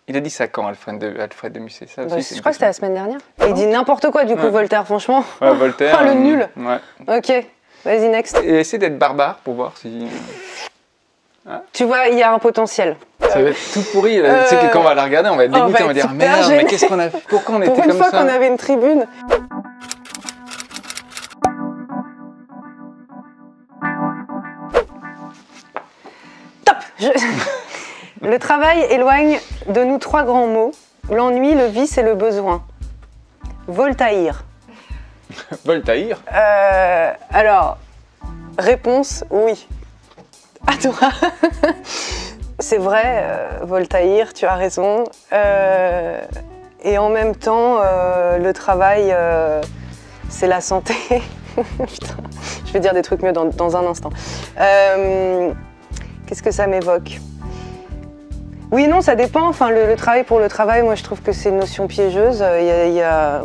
Il a dit ça quand, Alfred de Musset? Ça aussi, je crois que c'était la semaine dernière. Il dit n'importe quoi du coup, Voltaire, franchement. Ouais, Voltaire. Oh, le nul. Ouais. Ok, vas-y, next. Et essaie d'être barbare pour voir si... Tu vois, il y a un potentiel. Ça va être tout pourri. Tu sais que quand on va la regarder, on va être dégoûté, on va dire merde, mais qu'est-ce qu'on a fait? Pourquoi on était comme ça? Pour une fois qu'on avait une tribune. Top. Le travail éloigne de nous 3 grands mots: l'ennui, le vice et le besoin. Voltaire. Voltaire. Alors, réponse, oui. À toi. C'est vrai, Voltaire, tu as raison. Et en même temps, le travail, c'est la santé. Putain, je vais dire des trucs mieux dans un instant. Qu'est-ce que ça m'évoque? Oui, non, ça dépend. Enfin, le travail pour le travail, moi, je trouve que c'est une notion piégeuse. Il y a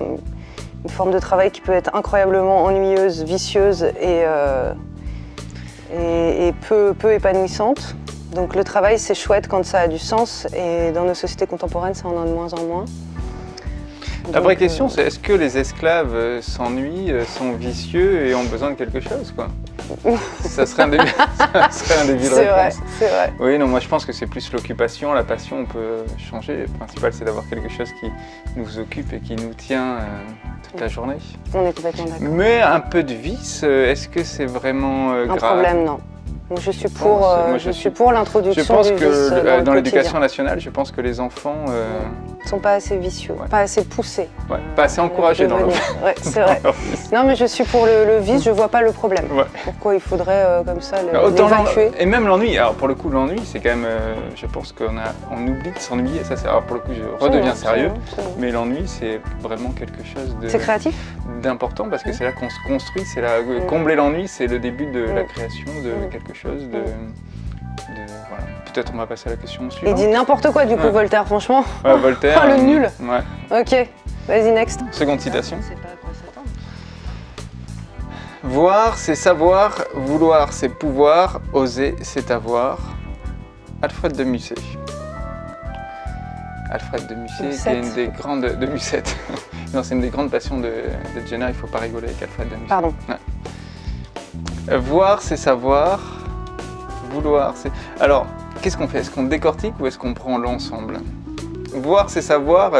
une forme de travail qui peut être incroyablement ennuyeuse, vicieuse et peu épanouissante. Donc le travail, c'est chouette quand ça a du sens, et dans nos sociétés contemporaines, ça en a de moins en moins. La vraie question, c'est est-ce que les esclaves s'ennuient, sont vicieux et ont besoin de quelque chose, quoi? Ça serait un début, de réponse. C'est vrai. Oui, non, moi je pense que c'est plus l'occupation, la passion, on peut changer. Le principal, c'est d'avoir quelque chose qui nous occupe et qui nous tient toute la journée. On est complètement d'accord. Mais un peu de vice, est-ce que c'est vraiment grave? Un problème, non. Donc, je suis pour l'introduction du vice. Je pense que dans l'éducation nationale, je pense que les enfants ne sont pas assez vicieux, pas assez poussés. Ouais, pas assez encouragés dans le vice. Ouais, c'est vrai. Non, mais je suis pour le vice, je vois pas le problème. Ouais. Pourquoi il faudrait comme ça l'évacuer? Et même l'ennui. Alors pour le coup, l'ennui, c'est quand même, je pense qu'on oublie de s'ennuyer. Ça, alors pour le coup, je redeviens sérieux. Mais l'ennui, c'est vraiment quelque chose de... C'est créatif? D'important, parce que c'est là qu'on se construit. C'est là, combler l'ennui, c'est le début de la création de quelque chose de voilà. Peut-être on va passer à la question suivante. Il dit n'importe quoi du coup, Voltaire, franchement. Ouais, Voltaire. Oh, le nul. Ouais. Ok, vas-y, next. Seconde citation. Je sais pas à quoi s'attendre. Voir, c'est savoir. Vouloir, c'est pouvoir. Oser, c'est avoir. Alfred de Musset. Alfred de Musset, qui est une des grandes... De Musset. Non, c'est une des grandes passions de Jenna, il ne faut pas rigoler avec Alfred de Musset. Pardon. Ouais. Voir, c'est savoir. Vouloir, c'est... Alors, qu'est-ce qu'on fait? Est-ce qu'on décortique ou est-ce qu'on prend l'ensemble? Voir, c'est savoir,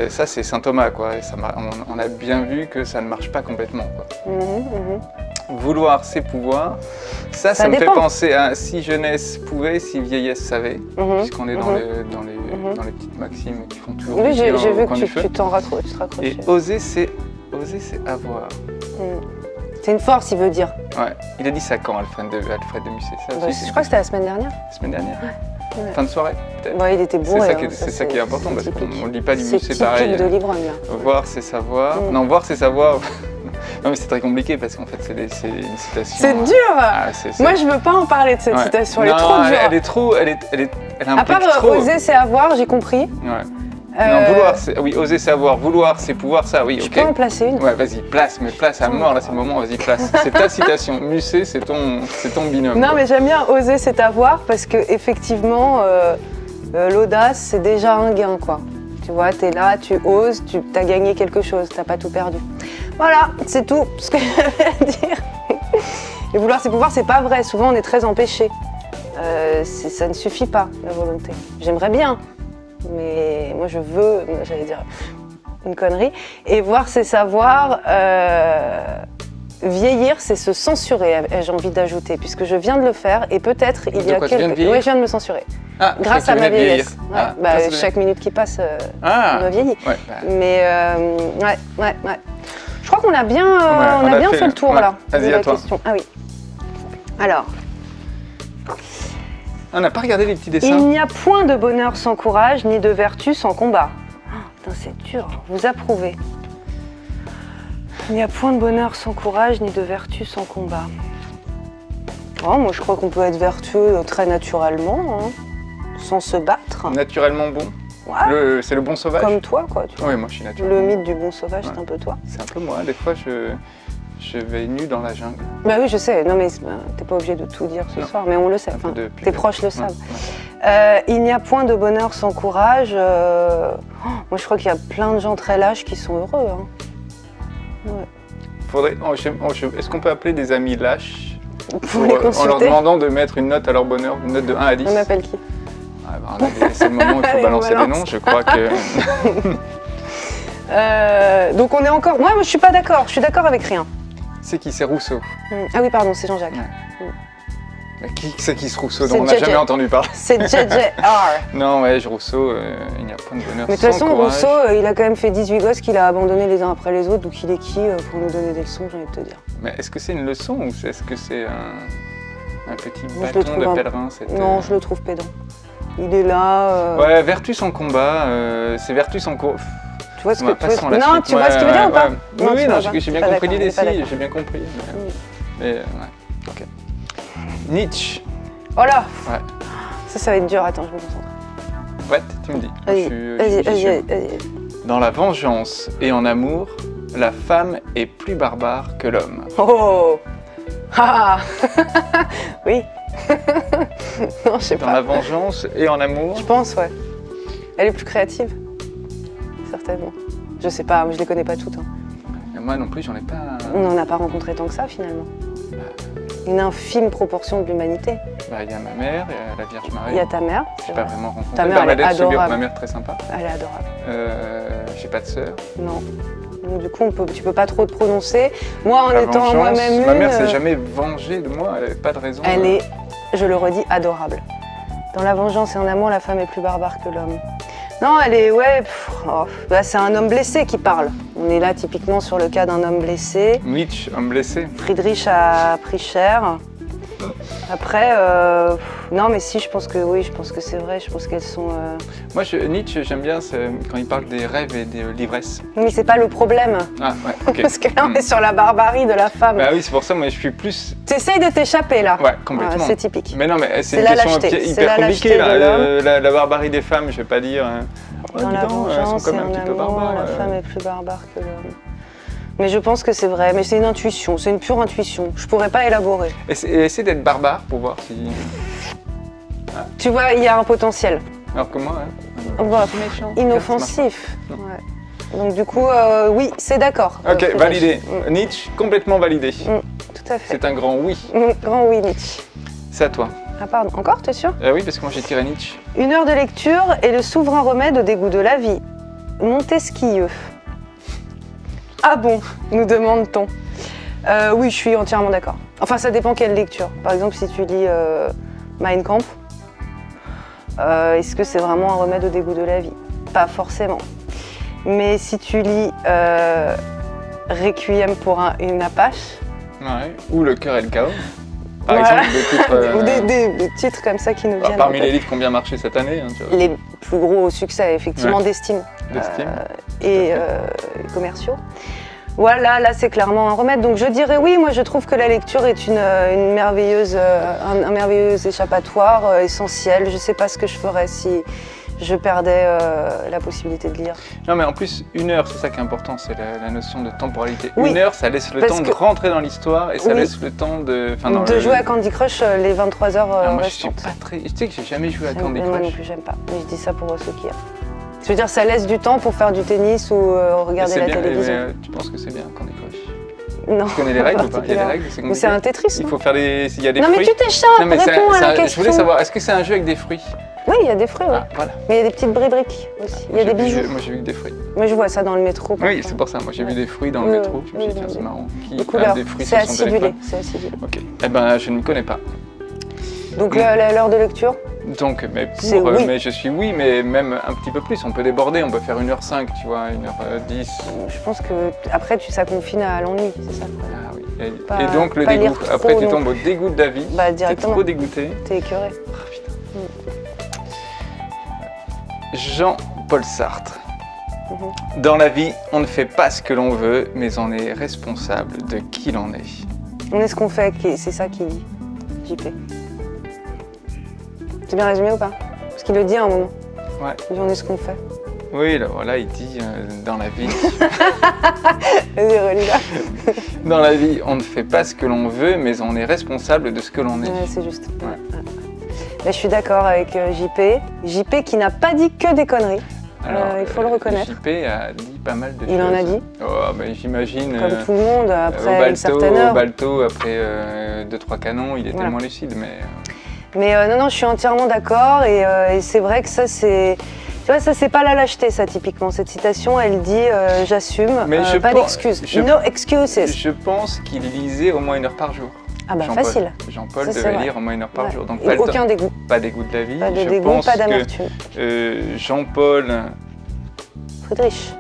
ça c'est Saint Thomas, quoi. Et on a bien vu que ça ne marche pas complètement, quoi. Vouloir, c'est pouvoir. Ça me fait penser à si jeunesse pouvait, si vieillesse savait, puisqu'on est dans les petites maximes qui font toujours oui, j'ai vu que tu te raccroches. Et oser, c'est avoir. C'est une force, il veut dire. Ouais. Il a dit ça quand, Alfred de Musset? Ça aussi, je crois que c'était la semaine dernière. La semaine dernière? Ouais. Fin de soirée, peut-être? Ouais, il était bourré. C'est ça qui est important, parce qu'on ne lit pas du Musset pareil. C'est typique de l'ivrogne, là. Voir, c'est savoir. Non, voir, c'est savoir. Non, mais c'est très compliqué, parce qu'en fait, c'est une citation... C'est dur. Moi, je veux pas en parler de cette citation, elle est trop dure. Elle est trop... Elle implique à part trop. Oser, c'est avoir, j'ai compris. Ouais. Non, vouloir, c'est... Oui, oser, c'est avoir. Vouloir, c'est pouvoir, ça, oui, ok. Je peux en placer une? Ouais, vas-y, place à mort, là, c'est le moment, vas-y, place. C'est ta citation. Musset, c'est ton binôme. Non, mais j'aime bien oser, c'est avoir, parce que effectivement, l'audace, c'est déjà un gain, quoi. Tu vois, t'es là, tu oses, t'as gagné quelque chose, t'as pas tout perdu. Voilà, c'est tout ce que j'avais à dire. Et vouloir, c'est pouvoir, c'est pas vrai. Souvent, on est très empêché. Ça ne suffit pas, la volonté. J'aimerais bien, mais moi, je veux, j'allais dire une connerie. Et voir, c'est savoir. Vieillir, c'est se censurer, j'ai envie d'ajouter, puisque je viens de le faire et peut-être il y a quelques... Oui, je viens de me censurer. Ah, grâce à ma vieillesse. Ouais, chaque minute qui passe, on me vieillit. Ouais, Mais ouais. Je crois qu'on a bien, fait le tour là. Vas-y, à toi. Question. Ah oui. Alors. On n'a pas regardé les petits dessins. Il n'y a point de bonheur sans courage, ni de vertu sans combat. Oh, putain, c'est dur. Vous approuvez. Il n'y a point de bonheur sans courage, ni de vertu sans combat. Oh, moi, je crois qu'on peut être vertueux très naturellement, hein, sans se battre. Naturellement bon? Ouais. C'est le bon sauvage? Comme toi, quoi. Tu vois. Oui, moi, je suis naturellement. Le mythe du bon sauvage, c'est un peu toi. C'est un peu moi. Des fois, Je vais nu dans la jungle. Bah oui, je sais. Non, mais t'es pas obligé de tout dire ce soir, mais on le sait. Enfin, tes proches le savent. Il n'y a point de bonheur sans courage. Moi, je crois qu'il y a plein de gens très lâches qui sont heureux. Hein. Ouais. Faudrait. Est-ce qu'on peut appeler des amis lâches en leur demandant de mettre une note à leur bonheur, une note de 1 à 10? On appelle qui? C'est le moment où il faut balancer les noms. Je crois que. Donc on est encore. Moi, je suis pas d'accord. Je suis d'accord avec rien. C'est qui? C'est Rousseau. Ah oui, pardon, c'est Jean-Jacques. Ouais. Qui c'est qui ce Rousseau dont on n'a jamais entendu parler? C'est J.J.R. Non, ouais, Rousseau, il n'y a pas de bonheur. Mais de toute façon, Rousseau, il a quand même fait 18 gosses qu'il a abandonnés les uns après les autres, donc il est qui pour nous donner des leçons, j'ai envie de te dire. Mais est-ce que c'est une leçon ou est-ce que c'est un petit bâton de pèlerin Non, je le trouve pédant. Il est là. Ouais, vertu sans combat, c'est vertu sans cours. Tu vois ce que tu veux dire? Non, tu vois ce qu'il veut dire ou pas? Oui, non, j'ai bien compris l'idée, j'ai bien compris. Mais ouais, ok. Nietzsche. Oh là! Ouais. Ça va être dur, attends, je me concentre. Ouais, tu me dis. Vas-y. Dans la vengeance et en amour, la femme est plus barbare que l'homme. Oh! Ah! Oui. Non, je sais pas. Dans la vengeance et en amour? Je pense, ouais. Elle est plus créative. Certainement. Je sais pas, je les connais pas toutes. Hein. Moi non plus, j'en ai pas. On n'en a pas rencontré tant que ça finalement. Une infime proportion de l'humanité. Il y a ma mère, il y a la Vierge Marie. Il y a ta mère. Je n'ai pas vraiment rencontré. Ta mère, elle est adorable. Ma mère très sympa. Elle est adorable. J'ai pas de sœur. Non. Donc du coup, tu peux pas trop te prononcer. Moi, en étant moi-même ma mère s'est jamais vengée de moi, elle n'avait pas de raison. Elle est, je le redis, adorable. Dans la vengeance et en amour, la femme est plus barbare que l'homme. Non, elle est, ouais, c'est un homme blessé qui parle. On est là typiquement sur le cas d'un homme blessé. Nietzsche, homme blessé. Friedrich a pris cher. Après, non, mais si, je pense que oui, je pense que c'est vrai, je pense qu'elles sont... Moi, Nietzsche, j'aime bien quand il parle des rêves et de l'ivresse. Mais c'est pas le problème. Ah, ouais, ok. Parce que là, on est sur la barbarie de la femme. Bah oui, c'est pour ça, moi, je suis plus... T'essayes de t'échapper, là. Ouais, complètement. C'est typique. Mais non, mais c'est une question hyper compliquée, là. La barbarie des femmes, je vais pas dire... Dans la vengeance et en amour, la femme est plus barbare que l'homme. Mais je pense que c'est vrai, mais c'est une intuition, c'est une pure intuition. Je pourrais pas élaborer. Essaie d'être barbare pour voir si... Tu vois, il y a un potentiel. Alors que moi, méchant. Inoffensif. Ouais. Donc du coup, oui, c'est d'accord. Ok, validé. Nietzsche, complètement validé. Tout à fait. C'est un grand oui. Grand oui, Nietzsche. C'est à toi. Ah pardon, encore, t'es sûr? Oui, parce que moi j'ai tiré Nietzsche. Une heure de lecture est le souverain remède au dégoût de la vie. Montesquieu. Ah bon, nous demande-t-on. Oui, je suis entièrement d'accord. Enfin, ça dépend quelle lecture. Par exemple, si tu lis Mein Kampf, est-ce que c'est vraiment un remède au dégoût de la vie? Pas forcément. Mais si tu lis Requiem pour une Apache... Ouais. Ou Le cœur et le chaos. Par exemple, des titres... des titres comme ça qui nous viennent. Parmi les livres qui ont bien marché cette année. Hein, tu vois. Les plus gros succès, effectivement, d'estime. Et commerciaux. Voilà, là c'est clairement un remède. Donc je dirais oui, moi je trouve que la lecture est une merveilleuse, un merveilleux échappatoire essentiel. Je ne sais pas ce que je ferais si je perdais la possibilité de lire. Non mais en plus, une heure, c'est ça qui est important, c'est la notion de temporalité. Oui, une heure, ça laisse le temps de rentrer dans l'histoire et ça laisse le temps de... jouer à Candy Crush les 23 heures moi, restantes. Je suis pas très... Tu sais que j'ai jamais joué à Candy Crush. Moi non plus, j'aime pas. Mais je dis ça pour ceux qui aiment. Je veux dire, ça laisse du temps pour faire du tennis ou regarder la télévision. Mais, tu penses que c'est bien Candy Crush? Non. Tu connais les règles ou pas? Il y a des règles, c'est compliqué. C'est un Tetris. Il faut faire des... Il y a des fruits. Non mais tu t'échappes, réponds à la question. Je voulais savoir, est-ce que c'est un jeu avec des fruits? Oui, il y a des fruits, oui. Voilà. Mais il y a des petites briques aussi. Il y a des bijoux. Moi j'ai vu des fruits. Moi je vois ça dans le métro. Oui, c'est pour ça. Moi j'ai vu des fruits dans le métro. Je me suis dit, tiens, c'est marrant. Des couleurs. C'est acidulé. C'est acidulé. Ok. Eh ben, je ne connais pas. Donc l'heure de lecture? Donc, mais je suis oui, mais même un petit peu plus. On peut déborder, on peut faire 1h05, tu vois, 1h10. Je pense que après ça confine à l'ennui, c'est ça. Ah oui. Et donc le dégoût. Après tu tombes au dégoût de la vie. Bah directement. T'es trop dégoûté. T'es écœuré. Ah putain. Jean-Paul Sartre. Dans la vie, on ne fait pas ce que l'on veut, mais on est responsable de qui l'on est. On est ce qu'on fait, c'est ça qui dit, JP. C'est bien résumé ou pas? Parce qu'il le dit à un moment. Ouais. On est ce qu'on fait. Oui, là, voilà, il dit dans la vie. Vas-y, relis-la. Dans la vie, on ne fait pas ce que l'on veut, mais on est responsable de ce que l'on est. Ouais, c'est juste. Ouais. Mais je suis d'accord avec JP. JP qui n'a pas dit que des conneries. Alors, il faut le reconnaître. JP a dit pas mal de choses. Il en a dit. Oh, ben, j'imagine. Comme tout le monde, après Balto, une certaine heure. Balto, après 2-3 canons, il était moins lucide. Mais non, je suis entièrement d'accord. Et c'est vrai que ça, c'est... Tu vois, ça, c'est pas la lâcheté, ça, typiquement. Cette citation, elle dit j'assume, pas d'excuses. No excuses. Je pense qu'il lisait au moins 1 heure par jour. Ah bah facile. Jean-Paul devait lire au moins 1 heure par jour. Donc et aucun dégoût. Pas dégoût de la vie. Pas de dégoût, pas d'amertume. Jean-Paul... Friedrich.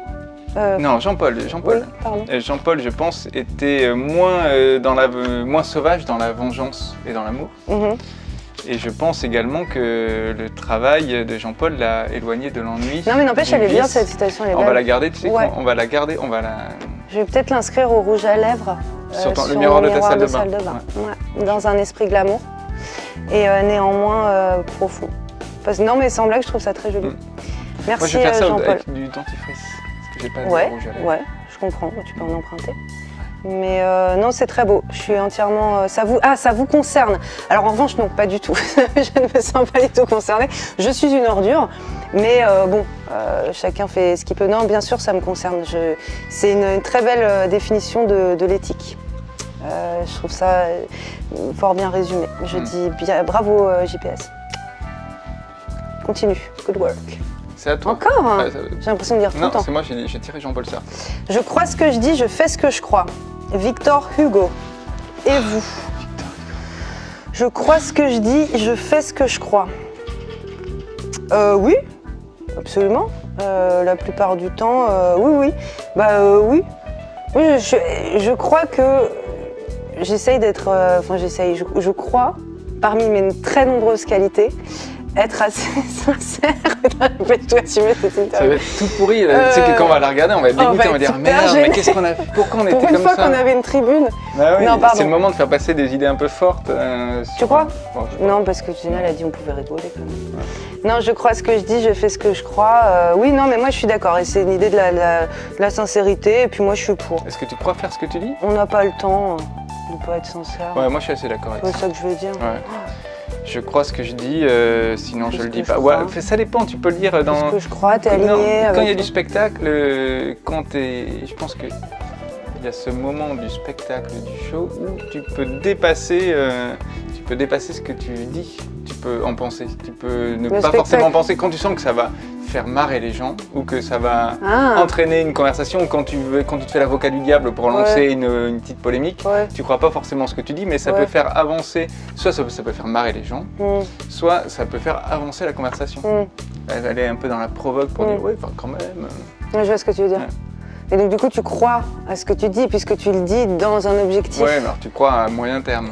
Non, Jean-Paul. Oui, pardon. Jean-Paul, je pense, était moins sauvage dans la vengeance et dans l'amour. Et je pense également que le travail de Jean-Paul l'a éloigné de l'ennui. Non mais n'empêche, elle est bien cette citation. On va la garder, tu sais quoi, on va la garder, on va la... Je vais peut-être l'inscrire au rouge à lèvres. Sur le miroir de ta salle de bain. Ouais. Dans un esprit glamour. Et néanmoins profond. Non mais sans blague, je trouve ça très joli. Merci. Moi je vais faire ça Jean-Paul. avec du dentifrice. Parce que j'ai pas de rouge à lèvres. Ouais, je comprends, tu peux en emprunter. Mais non, c'est très beau. Je suis entièrement... ça vous concerne. Alors en revanche, non, pas du tout. Je ne me sens pas du tout concernée. Je suis une ordure. Mais bon, chacun fait ce qu'il peut. Non, bien sûr, ça me concerne. C'est une très belle définition de l'éthique. Je trouve ça fort bien résumé. Je dis bien, bravo JPS. Continue. Good work. C'est à toi. Encore hein. J'ai l'impression de dire tout le temps. Non, c'est moi, j'ai tiré Jean-Paul Sartre. Je crois ce que je dis, je fais ce que je crois. Victor Hugo. Et vous? Je crois ce que je dis, je fais ce que je crois. Oui, absolument. La plupart du temps, oui. Oui. Oui, je crois que j'essaye d'être... je crois, parmi mes très nombreuses qualités, être assez sincère. Je vais tout assumer cette interview. Ça va être tout pourri. Tu sais que quand on va la regarder, on va être dégoûté, on va dire merde, mais qu'est-ce qu'on a fait? Pourquoi on était comme ça? Pour une fois qu'on avait une tribune. Bah oui, c'est le moment de faire passer des idées un peu fortes. Tu crois? Non, parce que Gina a dit on pouvait rigoler quand même. Ouais. Non, je crois ce que je dis, je fais ce que je crois. Oui, non, mais moi je suis d'accord. Et c'est une idée de la sincérité. Et puis moi je suis pour. Est-ce que tu crois faire ce que tu dis? On n'a pas le temps de pas être sincère. Ouais, moi je suis assez d'accord avec ça. C'est ça que je veux dire. Ouais. Je crois ce que je dis, sinon je le dis pas. Ouais, ça dépend, tu peux le dire dans... Ce que je crois, t'es aligné avec... Quand il y a du spectacle, je pense qu'il y a ce moment du spectacle, du show, où tu peux dépasser ce que tu dis. Tu peux en penser, tu peux ne pas forcément penser. Quand tu sens que ça va faire marrer les gens, ou que ça va entraîner une conversation, quand tu te fais l'avocat du diable pour lancer une petite polémique, tu crois pas forcément ce que tu dis, mais ça peut faire avancer, soit ça peut faire marrer les gens, soit ça peut faire avancer la conversation. Elle est un peu dans la provoque pour dire, ouais, quand même. Je vois ce que tu veux dire. Ouais. Et donc du coup, tu crois à ce que tu dis, puisque tu le dis dans un objectif. Ouais, alors tu crois à moyen terme.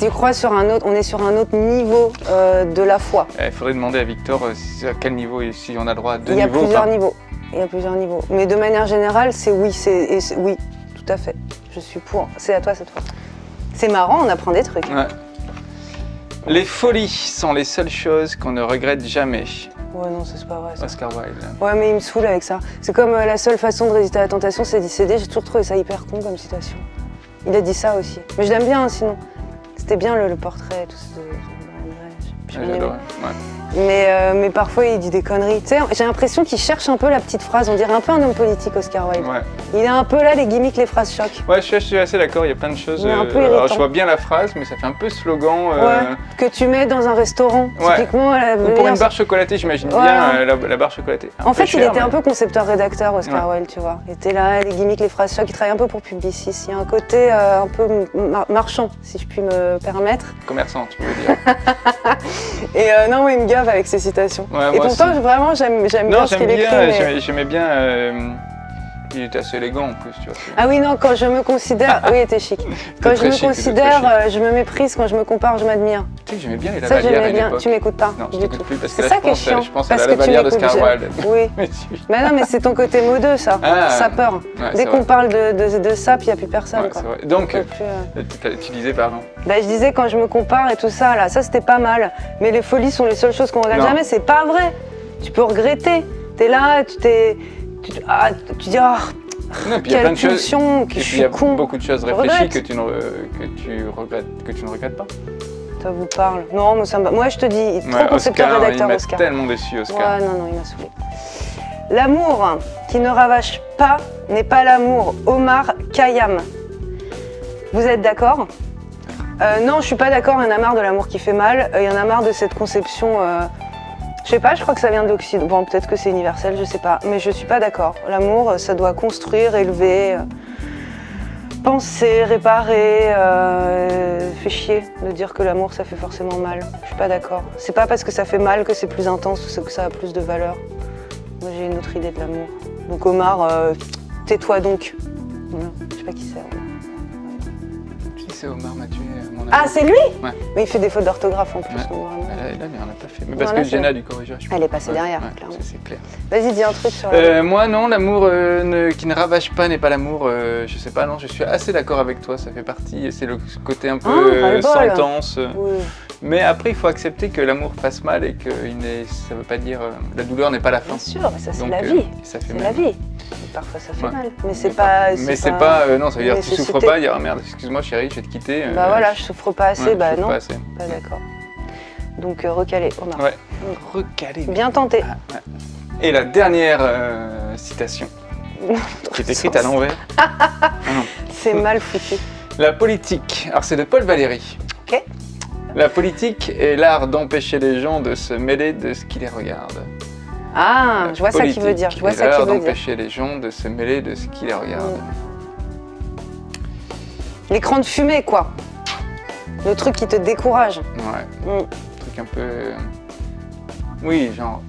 Tu crois sur un autre, on est sur un autre niveau de la foi. Il faudrait demander à Victor à quel niveau, et si on a le droit à 2 niveaux. Il y a plusieurs niveaux. Il y a plusieurs niveaux. Mais de manière générale, c'est oui, oui, tout à fait. Je suis pour. C'est à toi cette fois. C'est marrant, on apprend des trucs. Ouais. Les folies sont les seules choses qu'on ne regrette jamais. Ouais, non, c'est pas vrai ça. Oscar Wilde. Ouais, mais il me saoule avec ça. C'est comme la seule façon de résister à la tentation, c'est d'y céder. J'ai toujours trouvé ça hyper con comme citation. Il a dit ça aussi. Mais je l'aime bien, hein, sinon. C'était bien le portrait, tout ça. J'adorais. Mais parfois, il dit des conneries. Tu sais, j'ai l'impression qu'il cherche un peu la petite phrase. On dirait un peu un homme politique, Oscar Wilde. Ouais. Il a un peu là les gimmicks, les phrases choc. Ouais, je suis assez d'accord. Il y a plein de choses. Alors, je vois bien la phrase, mais ça fait un peu slogan. Que tu mets dans un restaurant. Typiquement. Ou pour une barre chocolatée, j'imagine bien la barre chocolatée. En fait, il était un peu concepteur-rédacteur, Oscar Wilde, tu vois. Il était là, les gimmicks, les phrases choc. Il travaille un peu pour Publicis. Il y a un côté un peu marchand, si je puis me permettre. Commerçant, tu peux dire. Et non, il me gave avec ses citations. Ouais, et pourtant, vraiment, j'aime bien ce qu'il écrit. Mais... J'aimais bien. Il était assez élégant en plus, tu vois. Ah oui, non, quand je me considère... Oui, il était chic. Quand je me considère, je me méprise, quand je me compare, je m'admire. Tu sais, j'aimais bien les Lavalières à l'époque. Tu m'écoutes pas. Non, je t'écoute plus parce que là, je pense à la Lavalière de Oscar Wilde. Oui. Mais non, mais c'est ton côté modeux, ça. Sapeur. Dès qu'on parle de ça, puis il n'y a plus personne. Donc, tu disais, pardon. Je disais, quand je me compare et tout ça, là, ça c'était pas mal. Mais les folies sont les seules choses qu'on regrette jamais, c'est pas vrai. Tu peux regretter. T'es là, tu dis, oh, Non, puis il y a plein de choses. pulsion, que Et je puis il y a suis con. beaucoup de choses Je réfléchies regrette. que tu ne regrettes pas. Ça vous parle. Non, moi, moi je te dis, trop Ouais, concepteur Oscar, il rédacteur m'a Oscar. tellement déçu, Oscar. Ouais, non, il m'a saoulé. L'amour qui ne ravage pas n'est pas l'amour. Omar Khayyam. Vous êtes d'accord? Non, je suis pas d'accord. Il y en a marre de l'amour qui fait mal. Il y en a marre de cette conception. Je sais pas, je crois que ça vient de l'Occident. Bon, peut-être que c'est universel, je sais pas. Mais je suis pas d'accord. L'amour, ça doit construire, élever, penser, réparer. Fait chier de dire que l'amour, ça fait forcément mal. Je suis pas d'accord. C'est pas parce que ça fait mal que c'est plus intense ou que ça a plus de valeur. Moi, j'ai une autre idée de l'amour. Donc Omar, tais-toi donc. Voilà. Je sais pas qui c'est. Si c'est Omar Mathieu, mon ami. Ah, c'est lui? Ouais. Mais il fait des fautes d'orthographe en plus. Ouais. Donc vraiment. Elle a bien, on n'a pas fait. Mais parce Voilà, que Jenna du corrigeur, je Elle est passée derrière, ouais, clairement. c'est clair. Vas-y, dis un truc sur la... Moi, non, l'amour qui ne ravage pas n'est pas l'amour. Je sais pas, non, je suis assez d'accord avec toi. Ça fait partie, c'est le côté un peu ras-le-bol. sentence. Oui. Mais après, il faut accepter que l'amour fasse mal et que ça veut pas dire. La douleur n'est pas la fin. Bien sûr, mais ça c'est Donc, la vie. ça fait C'est mal. la vie. Et parfois ça fait Ouais. mal. Mais c'est pas... Mais c'est pas. Non, ça veut dire tu nécessité. souffres pas, dire ah, merde, excuse-moi chérie, je vais te quitter. Bah voilà, je souffre pas assez, ouais, bah je souffre non. Pas assez. Pas d'accord. Donc recalé, Omar. Ouais. Recalé. Bien tenté. Ah, ouais. Et la dernière citation, qui est écrite à l'envers. Ah non. C'est mal foutu. La politique. Alors c'est de Paul Valéry. Ok. La politique est l'art d'empêcher les gens de se mêler de ce qui les regarde. Ah, je vois ça qui veut dire. Je vois ça qui l'art veut dire. d'empêcher les gens de se mêler de ce qui les regarde. L'écran de fumée, quoi. Le truc qui te décourage. Ouais. Mm. Truc un peu. Oui, genre.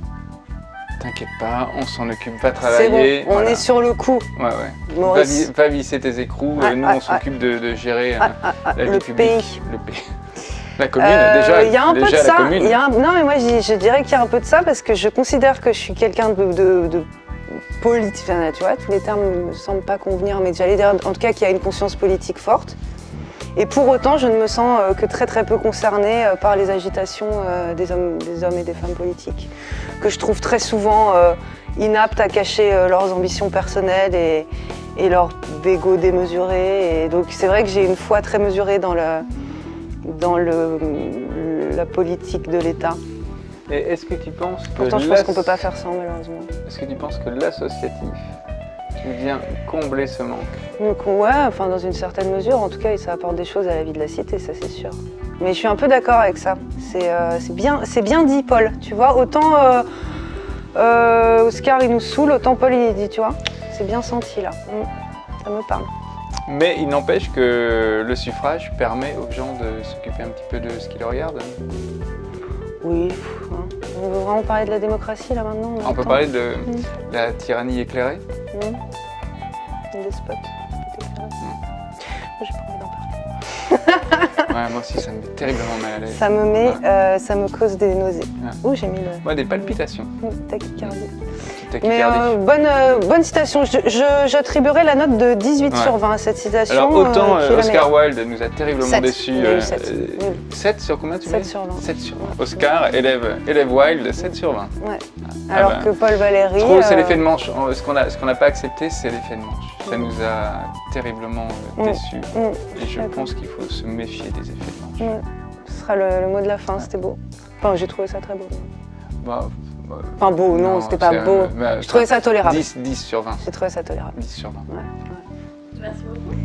T'inquiète pas, on s'en occupe, va C'est travailler. bon, on est sur le coup. Ouais, ouais. Maurice. Va visser tes écrous, Ouais, nous ouais, on s'occupe de gérer la vie le publique. pays. Le pays. La commune, déjà. Il y a un peu de déjà, la ça. commune. Non, mais moi je dirais qu'il y a un peu de ça parce que je considère que je suis quelqu'un de politique. Enfin, tu vois, tous les termes ne me semblent pas convenir, mais j'allais dire en tout cas qu'il y a une conscience politique forte. Et pour autant, je ne me sens que très très peu concernée par les agitations des hommes et des femmes politiques, que je trouve très souvent inaptes à cacher leurs ambitions personnelles et leur égo démesuré. Et donc c'est vrai que j'ai une foi très mesurée dans la politique de l'État. Et est-ce que tu penses que Pourtant, je pense qu'on ne peut pas faire sans, malheureusement. Est-ce que tu penses que l'associatif vient combler ce manque? Donc ouais, enfin dans une certaine mesure, en tout cas, ça apporte des choses à la vie de la cité, ça c'est sûr. Mais je suis un peu d'accord avec ça. C'est bien dit, Paul. Tu vois, autant Oscar il nous saoule, autant Paul il dit, tu vois. C'est bien senti là. Ça me parle. Mais il n'empêche que le suffrage permet aux gens de s'occuper un petit peu de ce qui les regarde. Oui. On veut vraiment parler de la démocratie là maintenant? On peut parler de la tyrannie éclairée. Des spots. J'ai pas envie d'en parler. Ouais, moi aussi, ça me met terriblement mal à l'aise. Ça me met, ça me cause des nausées. Ouais. Oh, j'ai mis le... Moi, des palpitations. Tachycardie. Petite Mais tachycardie. bonne citation. J'attribuerai la note de 18 sur 20 à cette citation. Alors, autant qui est la Oscar meilleure. Wilde nous a terriblement 7. déçus. Il y a eu 7. 7 sur combien tu 7 mets sur 20. 7 sur 20. Oscar, élève Wilde, 7 sur 20. Ouais. Alors bah, que Paul Valéry... C'est l'effet de manche. Ce qu'on n'a pas accepté, c'est l'effet de manche. Ça nous a terriblement déçus. Et je pense qu'il faut se méfier des effets de manche. Ce sera le mot de la fin, c'était beau. Enfin, j'ai trouvé ça très beau. Bah, Enfin, beau, non, c'était pas beau. Je trouvais ça tolérable. 10 sur 20. J'ai trouvé ça tolérable. 10 sur 20. Ouais. Merci beaucoup.